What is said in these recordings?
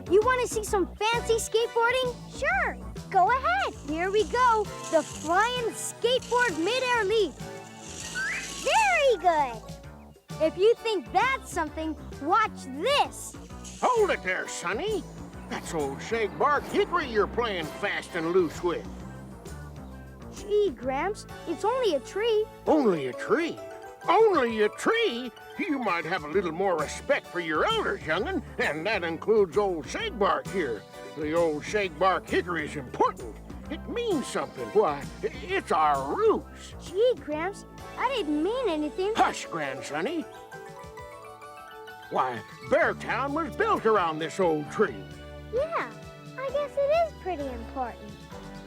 You want to see some fancy skateboarding? Sure, go ahead. Here we go. The flying skateboard mid-air leap. Very good. If you think that's something, watch this. Hold it there, Sonny. That's old shagbark hickory you're playing fast and loose with. Gee, Gramps, it's only a tree. Only a tree? Only a tree? You might have a little more respect for your elders, young'un, and that includes old shagbark here. The old shagbark hickory is important. It means something. Why, it's our roots. Gee, Gramps, I didn't mean anything. Hush, grandsonny. Why, Beartown was built around this old tree. Yeah, I guess it is pretty important.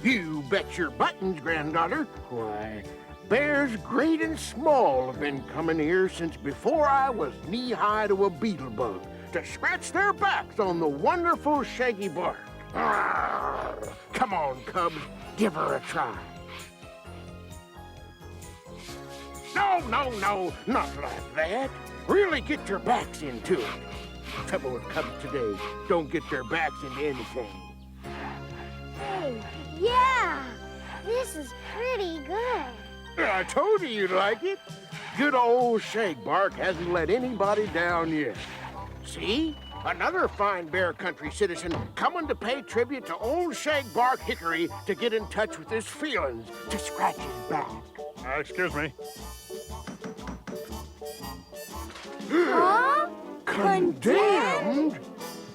You bet your buttons, granddaughter. Why, bears great and small have been coming here since before I was knee-high to a beetle bug to scratch their backs on the wonderful shaggy bark. Arrgh. Come on, cubs, give her a try. No, not like that. Really get your backs into it. The trouble with cubs today, don't get their backs into anything. Hey, yeah, this is pretty good. I told you you'd like it. Good old shagbark hasn't let anybody down yet. See? Another fine Bear Country citizen coming to pay tribute to old shagbark hickory to get in touch with his feelings, to scratch his back. Excuse me. Huh? Condemned?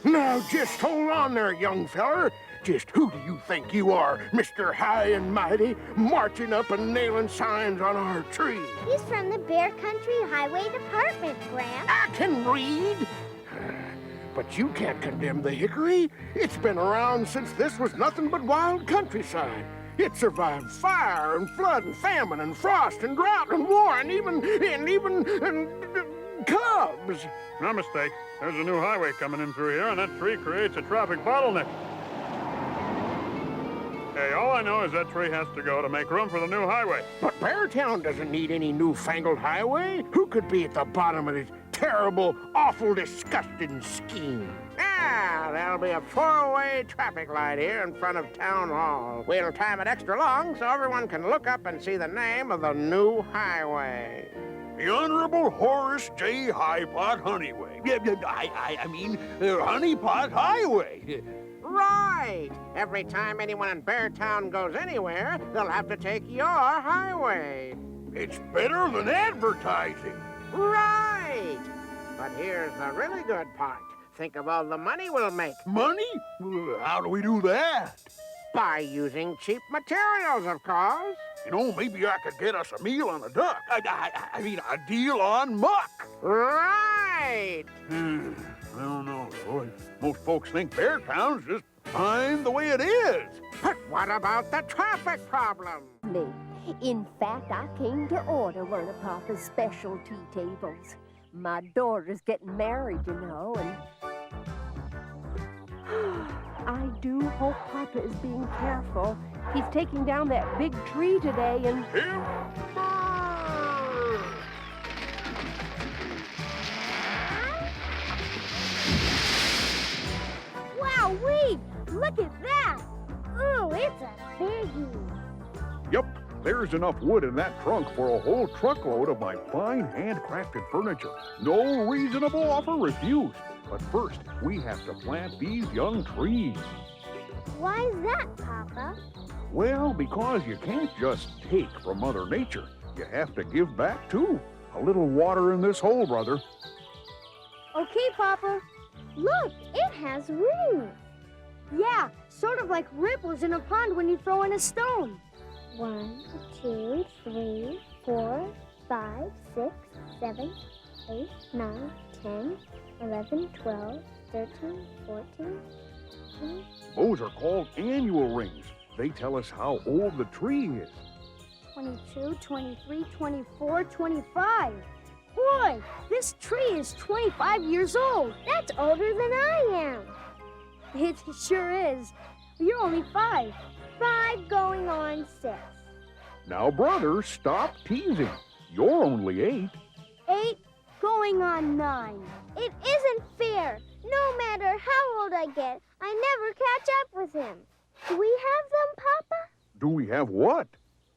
Now just hold on there, young feller. Just who do you think you are, Mr. High and Mighty, marching up and nailing signs on our tree? He's from the Bear Country Highway Department, Gramps. I can read. But you can't condemn the hickory. It's been around since this was nothing but wild countryside. It survived fire and flood and famine and frost and drought and war and even cubs. No mistake. There's a new highway coming in through here, and that tree creates a traffic bottleneck. Hey, all I know is that tree has to go to make room for the new highway. But Beartown doesn't need any newfangled highway. Who could be at the bottom of this terrible, awful, disgusting scheme? Ah, there'll be a four-way traffic light here in front of Town Hall. We'll time it extra long so everyone can look up and see the name of the new highway. The Honorable Horace J. Highpot Honeyway. I mean, Honeypot Highway. Right! Every time anyone in Beartown goes anywhere, they'll have to take your highway. It's better than advertising. Right! But here's the really good part. Think of all the money we'll make. Money? How do we do that? By using cheap materials, of course. You know, maybe I could get us a meal on a duck. I mean, a deal on muck. Right! I don't know, though. Most folks think Beartown's just fine the way it is. But what about the traffic problem? In fact, I came to order one of Papa's special tea tables. My daughter's getting married, you know, and I do hope Papa is being careful. He's taking down that big tree today and... Wowee! Look at that! Ooh, it's a biggie. Yep, there's enough wood in that trunk for a whole truckload of my fine handcrafted furniture. No reasonable offer refused. But first, we have to plant these young trees. Why is that, Papa? Well, because you can't just take from Mother Nature. You have to give back, too. A little water in this hole, brother. Okay, Papa. Look, it has rings. Yeah, sort of like ripples in a pond when you throw in a stone. 1, 2, 3, 4, 5, 6, 7, 8, 9, 10, 11, 12, 13, 14, 15. Those are called annual rings. They tell us how old the tree is. 22, 23, 24, 25. Boy, this tree is 25 years old. That's older than I am. It sure is. You're only 5. 5 going on 6. Now, brother, stop teasing. You're only 8. 8 going on 9. It isn't fair. No matter how old I get, I never catch up with him. Do we have them, Papa? Do we have what?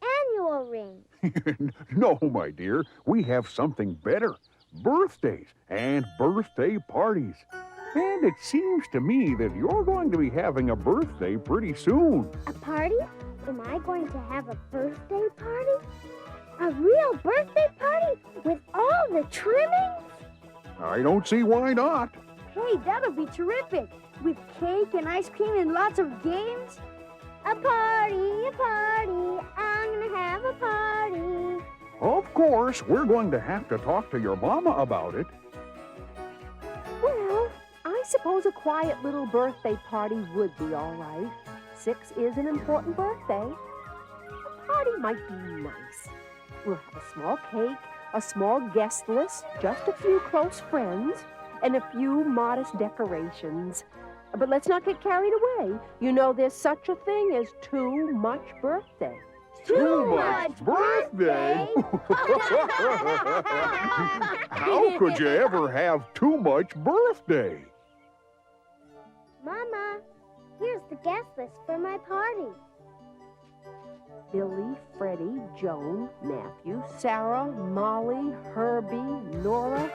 Annual rings. No, my dear. We have something better. Birthdays and birthday parties. And it seems to me that you're going to be having a birthday pretty soon. A party? Am I going to have a birthday party? A real birthday party with all the trimmings? I don't see why not. Hey, that'll be terrific. With cake and ice cream and lots of games. A party, a party. I'm gonna have a party. Of course, we're going to have to talk to your mama about it. Well, I suppose a quiet little birthday party would be all right. 6 is an important birthday. A party might be nice. We'll have a small cake, a small guest list, just a few close friends, and a few modest decorations. But let's not get carried away. You know, there's such a thing as too much birthday. Too much birthday? How could you ever have too much birthday? Mama, here's the guest list for my party. Billy, Freddie, Joan, Matthew, Sarah, Molly, Herbie, Nora.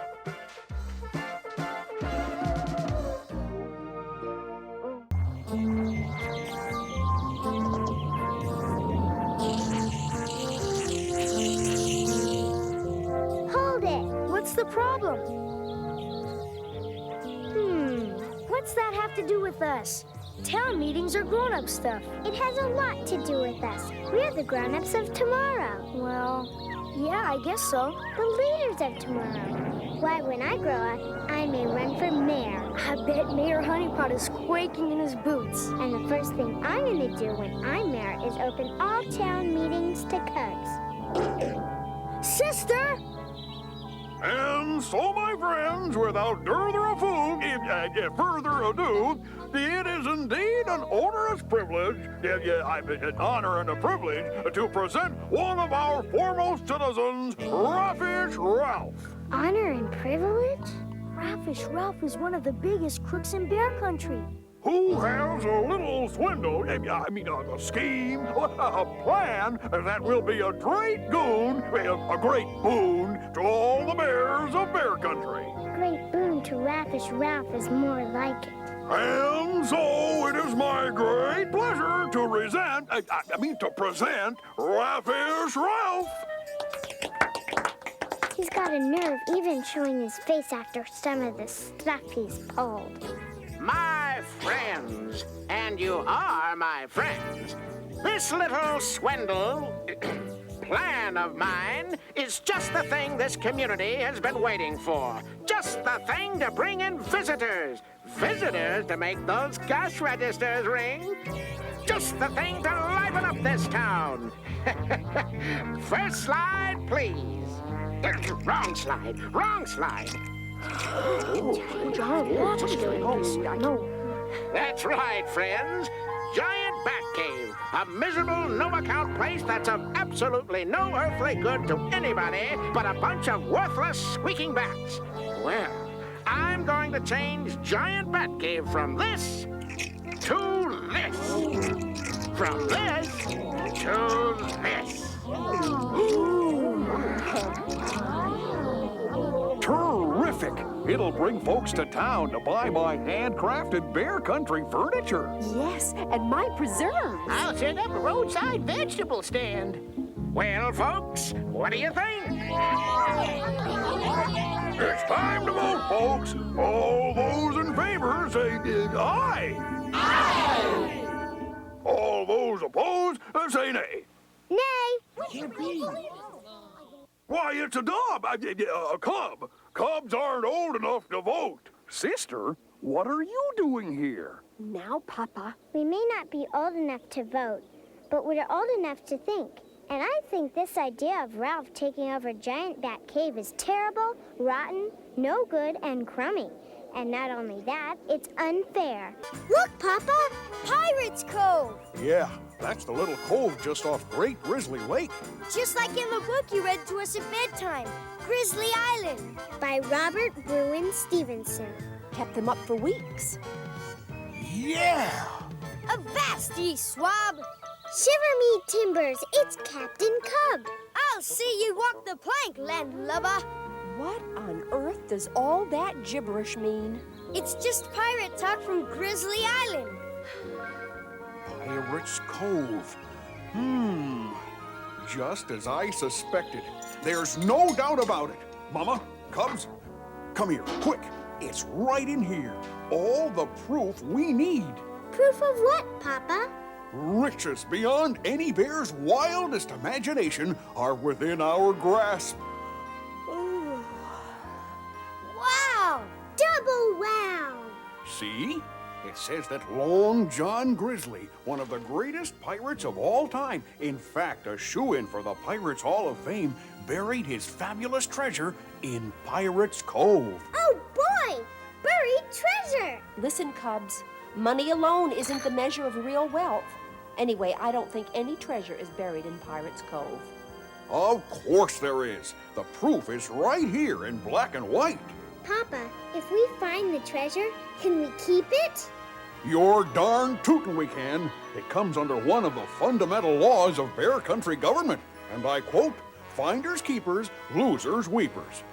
Hold it. What's the problem? What's that have to do with us? Town meetings are grown-up stuff. It has a lot to do with us. We're the grown-ups of tomorrow. Well, yeah, I guess so. The leaders of tomorrow. Why, when I grow up, I may run for mayor. I bet Mayor Honeypot is quaking in his boots. And the first thing I'm going to do when I'm mayor is open all town meetings to cubs. Sister! And so, my friends, without further ado, it is indeed an onerous privilege, an honor and a privilege, to present one of our foremost citizens, Raffish Ralph. Honor and privilege? Raffish Ralph is one of the biggest crooks in Bear Country. Who has a little swindle, a scheme, a plan that will be a great boon to all the bears of Bear Country. Great boon to Raffish Ralph is more like it. And so it is my great pleasure to present Raffish Ralph. He's got a nerve even showing his face after some of the stuff he's pulled. My friends, and you are my friends, this little swindle plan of mine is just the thing this community has been waiting for. Just the thing to bring in visitors. Visitors to make those cash registers ring. Just the thing to liven up this town. First slide, please. Wrong slide, wrong slide. That's right, friends. Giant Bat Cave, a miserable, no-account place that's of absolutely no earthly good to anybody but a bunch of worthless, squeaking bats. Well, I'm going to change Giant Bat Cave from this to this. From this to this. Terrific! It'll bring folks to town to buy my handcrafted Bear Country furniture. Yes, and my preserves. I'll set up a roadside vegetable stand. Well, folks, what do you think? It's time to vote, folks. All those in favor say aye. Aye. All those opposed say nay. Nay. Why, it's a dub, a cub. Cubs aren't old enough to vote. Sister, what are you doing here? Now, Papa. We may not be old enough to vote, but we're old enough to think. And I think this idea of Ralph taking over Giant Bat Cave is terrible, rotten, no good, and crummy. And not only that, it's unfair. Look, Papa! Pirate's Cove! Yeah, that's the little cove just off Great Grizzly Lake. Just like in the book you read to us at bedtime, Grizzly Island. By Robert Bruin Stevenson. kept them up for weeks. Yeah! Avast, ye swab! Shiver me timbers, it's Captain Cub. I'll see you walk the plank, landlubber. What on earth does all that gibberish mean? It's just pirate talk from Grizzly Island. Pirates Cove. Just as I suspected. There's no doubt about it. Mama, Cubs, come here, quick. It's right in here. All the proof we need. Proof of what, Papa? Riches beyond any bear's wildest imagination are within our grasp. Wow! Double wow! See? It says that Long John Grizzly, one of the greatest pirates of all time, in fact, a shoo-in for the Pirates Hall of Fame, buried his fabulous treasure in Pirates Cove. Oh boy! Buried treasure! Listen, Cubs, money alone isn't the measure of real wealth. Anyway, I don't think any treasure is buried in Pirates Cove. Of course there is. The proof is right here in black and white. Papa, if we find the treasure, can we keep it? You're darn tootin' we can. It comes under one of the fundamental laws of Bear Country government. And I quote, finders keepers, losers weepers.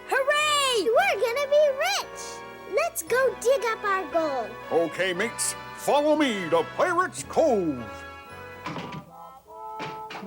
Hooray! We're gonna be rich! Let's go dig up our gold. Okay, mates, follow me to Pirates Cove.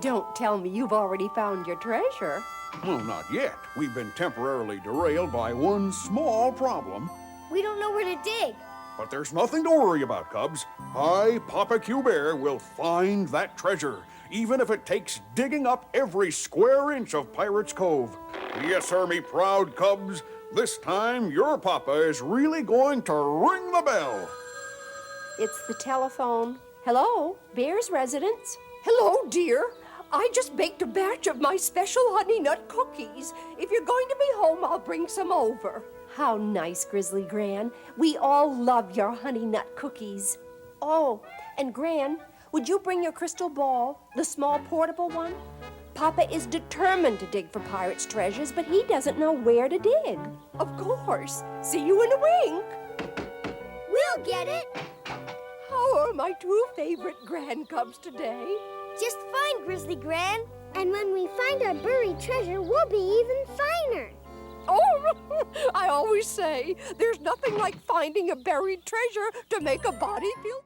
Don't tell me you've already found your treasure. Well, not yet. We've been temporarily derailed by one small problem. We don't know where to dig. But there's nothing to worry about, Cubs. I, Papa Q Bear, will find that treasure, even if it takes digging up every square inch of Pirates Cove. Yes, sir, me proud Cubs. This time, your Papa is really going to ring the bell. It's the telephone. Hello, Bear's residence. Hello, dear. I just baked a batch of my special honey nut cookies. If you're going to be home, I'll bring some over. How nice, Grizzly Gran. We all love your honey nut cookies. Oh, and Gran, would you bring your crystal ball, the small portable one? Papa is determined to dig for pirates' treasures, but he doesn't know where to dig. Of course. See you in a wink. We'll get it. How are my two favorite Gran Cubs today? Just fine, Grizzly Gran. And when we find our buried treasure, we'll be even finer. Oh, I always say there's nothing like finding a buried treasure to make a body feel